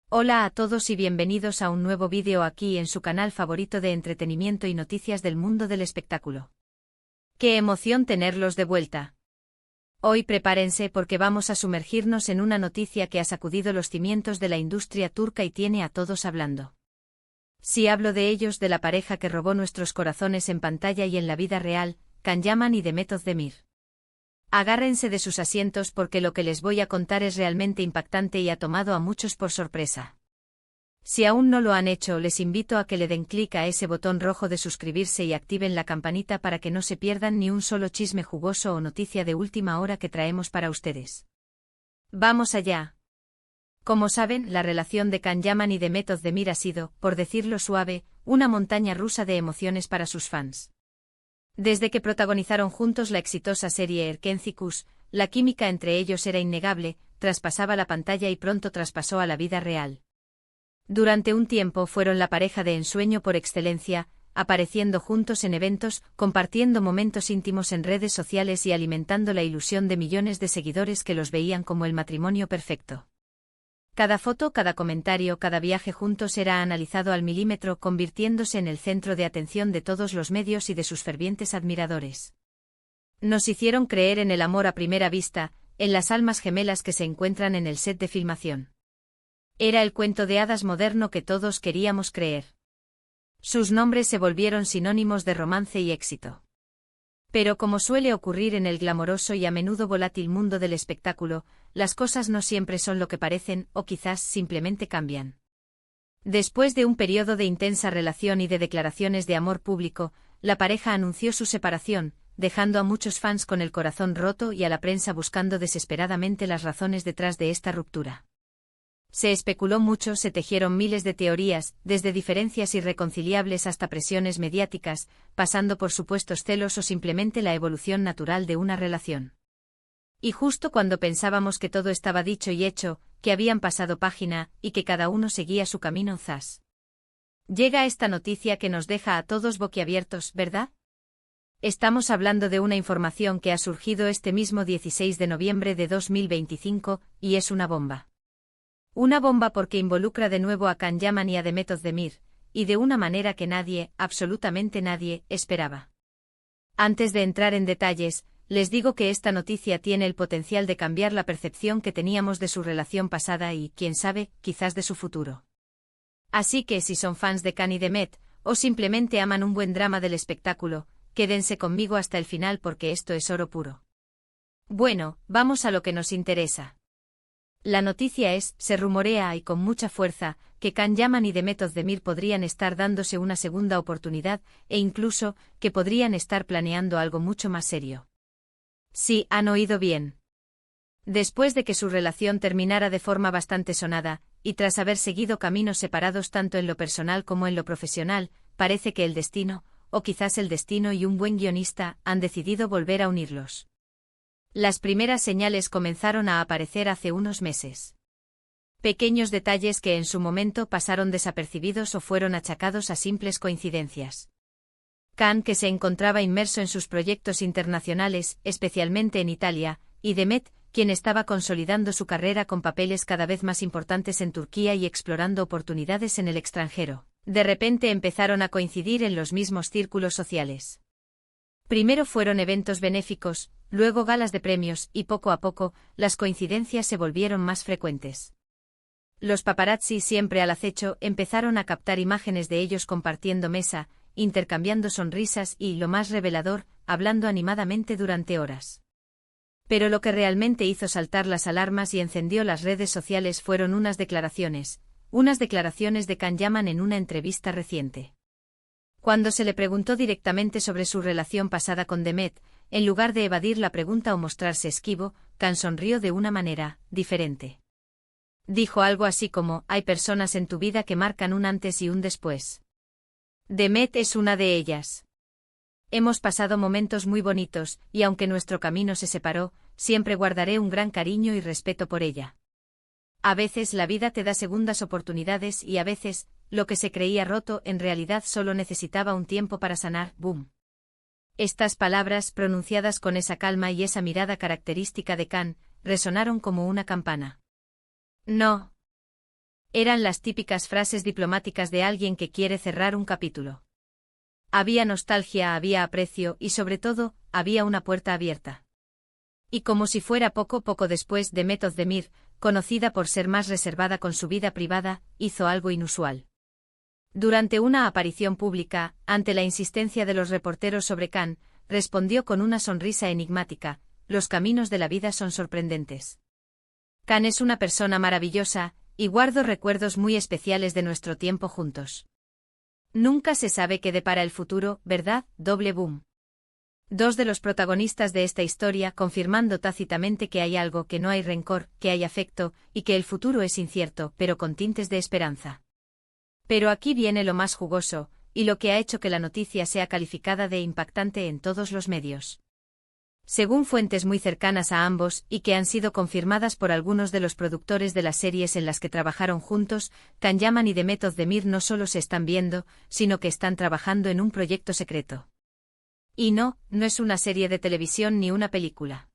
Hola a todos y bienvenidos a un nuevo vídeo aquí en su canal favorito de entretenimiento y noticias del mundo del espectáculo. ¡Qué emoción tenerlos de vuelta! Hoy prepárense porque vamos a sumergirnos en una noticia que ha sacudido los cimientos de la industria turca y tiene a todos hablando. Si hablo de ellos, de la pareja que robó nuestros corazones en pantalla y en la vida real, Can Yaman y Demet Özdemir. Agárrense de sus asientos porque lo que les voy a contar es realmente impactante y ha tomado a muchos por sorpresa. Si aún no lo han hecho, les invito a que le den clic a ese botón rojo de suscribirse y activen la campanita para que no se pierdan ni un solo chisme jugoso o noticia de última hora que traemos para ustedes. ¡Vamos allá! Como saben, la relación de Can Yaman y Demet Özdemir ha sido, por decirlo suave, una montaña rusa de emociones para sus fans. Desde que protagonizaron juntos la exitosa serie Erkenci, la química entre ellos era innegable, traspasaba la pantalla y pronto traspasó a la vida real. Durante un tiempo fueron la pareja de ensueño por excelencia, apareciendo juntos en eventos, compartiendo momentos íntimos en redes sociales y alimentando la ilusión de millones de seguidores que los veían como el matrimonio perfecto. Cada foto, cada comentario, cada viaje juntos era analizado al milímetro, convirtiéndose en el centro de atención de todos los medios y de sus fervientes admiradores. Nos hicieron creer en el amor a primera vista, en las almas gemelas que se encuentran en el set de filmación. Era el cuento de hadas moderno que todos queríamos creer. Sus nombres se volvieron sinónimos de romance y éxito. Pero como suele ocurrir en el glamoroso y a menudo volátil mundo del espectáculo, las cosas no siempre son lo que parecen, o quizás simplemente cambian. Después de un periodo de intensa relación y de declaraciones de amor público, la pareja anunció su separación, dejando a muchos fans con el corazón roto y a la prensa buscando desesperadamente las razones detrás de esta ruptura. Se especuló mucho, se tejieron miles de teorías, desde diferencias irreconciliables hasta presiones mediáticas, pasando por supuestos celos o simplemente la evolución natural de una relación. Y justo cuando pensábamos que todo estaba dicho y hecho, que habían pasado página, y que cada uno seguía su camino, zas. Llega esta noticia que nos deja a todos boquiabiertos, ¿verdad? Estamos hablando de una información que ha surgido este mismo 16 de noviembre de 2025, y es una bomba. Una bomba porque involucra de nuevo a Can Yaman y a Demet Özdemir, y de una manera que nadie, absolutamente nadie, esperaba. Antes de entrar en detalles, les digo que esta noticia tiene el potencial de cambiar la percepción que teníamos de su relación pasada y, quién sabe, quizás de su futuro. Así que si son fans de Can y Demet, o simplemente aman un buen drama del espectáculo, quédense conmigo hasta el final porque esto es oro puro. Bueno, vamos a lo que nos interesa. La noticia es, se rumorea y con mucha fuerza, que Can Yaman y Demet Özdemir podrían estar dándose una segunda oportunidad, e incluso, que podrían estar planeando algo mucho más serio. Sí, han oído bien. Después de que su relación terminara de forma bastante sonada, y tras haber seguido caminos separados tanto en lo personal como en lo profesional, parece que el destino, o quizás el destino y un buen guionista, han decidido volver a unirlos. Las primeras señales comenzaron a aparecer hace unos meses. Pequeños detalles que en su momento pasaron desapercibidos o fueron achacados a simples coincidencias. Can, que se encontraba inmerso en sus proyectos internacionales, especialmente en Italia, y Demet, quien estaba consolidando su carrera con papeles cada vez más importantes en Turquía y explorando oportunidades en el extranjero, de repente empezaron a coincidir en los mismos círculos sociales. Primero fueron eventos benéficos, luego galas de premios, y poco a poco, las coincidencias se volvieron más frecuentes. Los paparazzi, siempre al acecho, empezaron a captar imágenes de ellos compartiendo mesa, intercambiando sonrisas y, lo más revelador, hablando animadamente durante horas. Pero lo que realmente hizo saltar las alarmas y encendió las redes sociales fueron unas declaraciones de Can Yaman en una entrevista reciente. Cuando se le preguntó directamente sobre su relación pasada con Demet, en lugar de evadir la pregunta o mostrarse esquivo, Can sonrió de una manera diferente. Dijo algo así como, hay personas en tu vida que marcan un antes y un después. Demet es una de ellas. Hemos pasado momentos muy bonitos, y aunque nuestro camino se separó, siempre guardaré un gran cariño y respeto por ella. A veces la vida te da segundas oportunidades y a veces, lo que se creía roto en realidad solo necesitaba un tiempo para sanar, boom. Estas palabras, pronunciadas con esa calma y esa mirada característica de Can, resonaron como una campana. No. Eran las típicas frases diplomáticas de alguien que quiere cerrar un capítulo. Había nostalgia, había aprecio y sobre todo, había una puerta abierta. Y como si fuera poco después, Demet Özdemir, conocida por ser más reservada con su vida privada, hizo algo inusual. Durante una aparición pública, ante la insistencia de los reporteros sobre Can, respondió con una sonrisa enigmática: los caminos de la vida son sorprendentes. Can es una persona maravillosa, y guardo recuerdos muy especiales de nuestro tiempo juntos. Nunca se sabe qué depara el futuro, ¿verdad? Boom. Dos de los protagonistas de esta historia confirmando tácitamente que hay algo, que no hay rencor, que hay afecto, y que el futuro es incierto, pero con tintes de esperanza. Pero aquí viene lo más jugoso, y lo que ha hecho que la noticia sea calificada de impactante en todos los medios. Según fuentes muy cercanas a ambos, y que han sido confirmadas por algunos de los productores de las series en las que trabajaron juntos, Can Yaman y Demet Özdemir no solo se están viendo, sino que están trabajando en un proyecto secreto. Y no es una serie de televisión ni una película.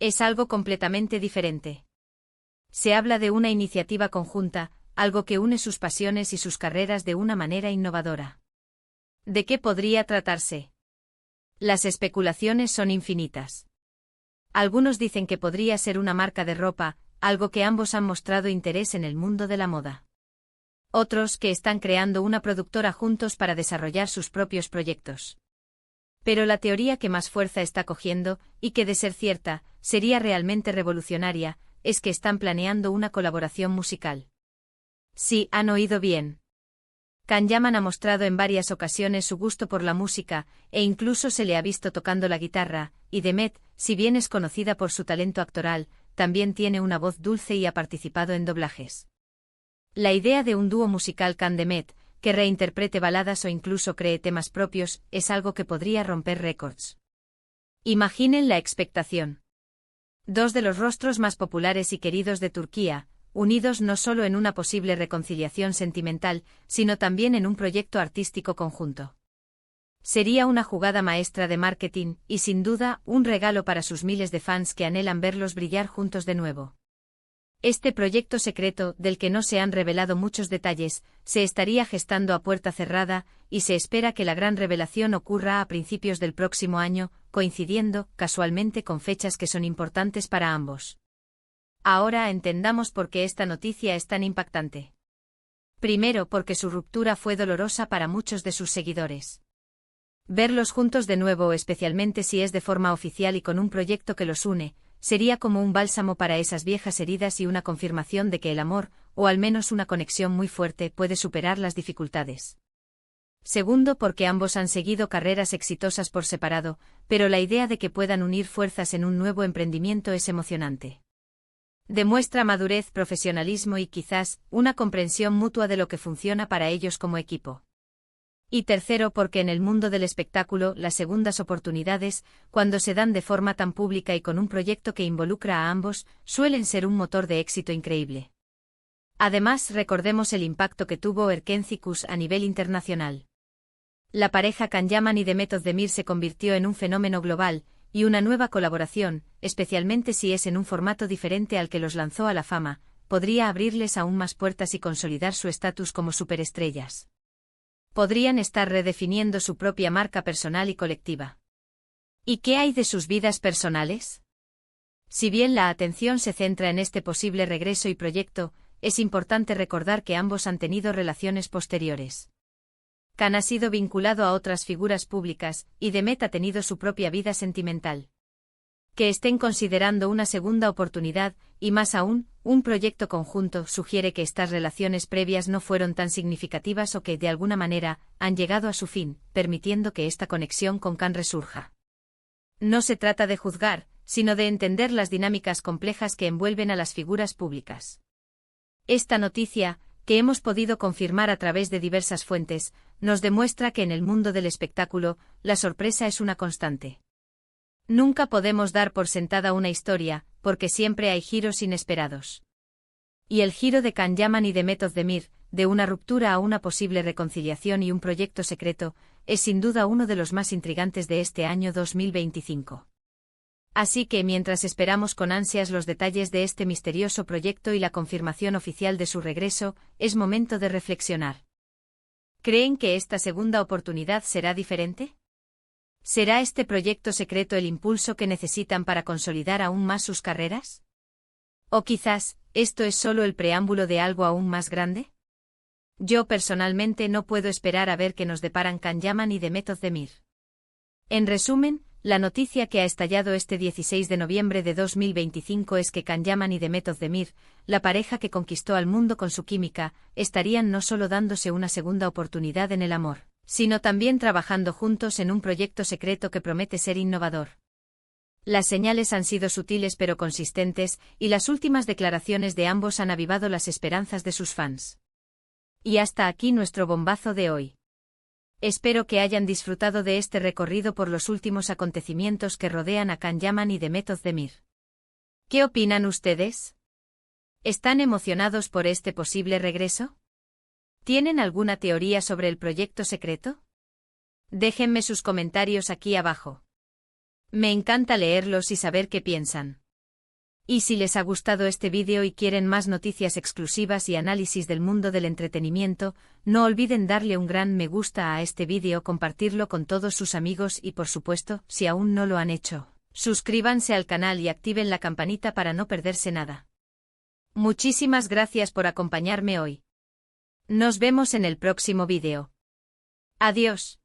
Es algo completamente diferente. Se habla de una iniciativa conjunta, algo que une sus pasiones y sus carreras de una manera innovadora. ¿De qué podría tratarse? Las especulaciones son infinitas. Algunos dicen que podría ser una marca de ropa, algo que ambos han mostrado interés en el mundo de la moda. Otros que están creando una productora juntos para desarrollar sus propios proyectos. Pero la teoría que más fuerza está cogiendo, y que de ser cierta, sería realmente revolucionaria, es que están planeando una colaboración musical. Sí, han oído bien. Can Yaman ha mostrado en varias ocasiones su gusto por la música, e incluso se le ha visto tocando la guitarra, y Demet, si bien es conocida por su talento actoral, también tiene una voz dulce y ha participado en doblajes. La idea de un dúo musical Can-Demet, que reinterprete baladas o incluso cree temas propios, es algo que podría romper récords. Imaginen la expectación. Dos de los rostros más populares y queridos de Turquía, unidos no solo en una posible reconciliación sentimental, sino también en un proyecto artístico conjunto. Sería una jugada maestra de marketing, y sin duda, un regalo para sus miles de fans que anhelan verlos brillar juntos de nuevo. Este proyecto secreto, del que no se han revelado muchos detalles, se estaría gestando a puerta cerrada, y se espera que la gran revelación ocurra a principios del próximo año, coincidiendo, casualmente, con fechas que son importantes para ambos. Ahora entendamos por qué esta noticia es tan impactante. Primero, porque su ruptura fue dolorosa para muchos de sus seguidores. Verlos juntos de nuevo, especialmente si es de forma oficial y con un proyecto que los une, sería como un bálsamo para esas viejas heridas y una confirmación de que el amor, o al menos una conexión muy fuerte, puede superar las dificultades. Segundo, porque ambos han seguido carreras exitosas por separado, pero la idea de que puedan unir fuerzas en un nuevo emprendimiento es emocionante. Demuestra madurez, profesionalismo y quizás, una comprensión mutua de lo que funciona para ellos como equipo. Y tercero, porque en el mundo del espectáculo, las segundas oportunidades, cuando se dan de forma tan pública y con un proyecto que involucra a ambos, suelen ser un motor de éxito increíble. Además, recordemos el impacto que tuvo Erkenci a nivel internacional. La pareja Can Yaman y Demet Özdemir se convirtió en un fenómeno global, y una nueva colaboración, especialmente si es en un formato diferente al que los lanzó a la fama, podría abrirles aún más puertas y consolidar su estatus como superestrellas. Podrían estar redefiniendo su propia marca personal y colectiva. ¿Y qué hay de sus vidas personales? Si bien la atención se centra en este posible regreso y proyecto, es importante recordar que ambos han tenido relaciones posteriores. Can ha sido vinculado a otras figuras públicas, y Demet ha tenido su propia vida sentimental. Que estén considerando una segunda oportunidad, y más aún, un proyecto conjunto, sugiere que estas relaciones previas no fueron tan significativas o que, de alguna manera, han llegado a su fin, permitiendo que esta conexión con Can resurja. No se trata de juzgar, sino de entender las dinámicas complejas que envuelven a las figuras públicas. Esta noticia, que hemos podido confirmar a través de diversas fuentes, nos demuestra que en el mundo del espectáculo, la sorpresa es una constante. Nunca podemos dar por sentada una historia, porque siempre hay giros inesperados. Y el giro de Can Yaman y Demet Özdemir, de una ruptura a una posible reconciliación y un proyecto secreto, es sin duda uno de los más intrigantes de este año 2025. Así que mientras esperamos con ansias los detalles de este misterioso proyecto y la confirmación oficial de su regreso, es momento de reflexionar. ¿Creen que esta segunda oportunidad será diferente? ¿Será este proyecto secreto el impulso que necesitan para consolidar aún más sus carreras? ¿O quizás, esto es solo el preámbulo de algo aún más grande? Yo personalmente no puedo esperar a ver qué nos deparan Can Yaman y Demet Özdemir. En resumen, la noticia que ha estallado este 16 de noviembre de 2025 es que Can Yaman y Demet Özdemir, la pareja que conquistó al mundo con su química, estarían no solo dándose una segunda oportunidad en el amor, sino también trabajando juntos en un proyecto secreto que promete ser innovador. Las señales han sido sutiles pero consistentes, y las últimas declaraciones de ambos han avivado las esperanzas de sus fans. Y hasta aquí nuestro bombazo de hoy. Espero que hayan disfrutado de este recorrido por los últimos acontecimientos que rodean a Can Yaman y Demet Özdemir. ¿Qué opinan ustedes? ¿Están emocionados por este posible regreso? ¿Tienen alguna teoría sobre el proyecto secreto? Déjenme sus comentarios aquí abajo. Me encanta leerlos y saber qué piensan. Y si les ha gustado este vídeo y quieren más noticias exclusivas y análisis del mundo del entretenimiento, no olviden darle un gran me gusta a este vídeo, compartirlo con todos sus amigos y por supuesto, si aún no lo han hecho, suscríbanse al canal y activen la campanita para no perderse nada. Muchísimas gracias por acompañarme hoy. Nos vemos en el próximo vídeo. Adiós.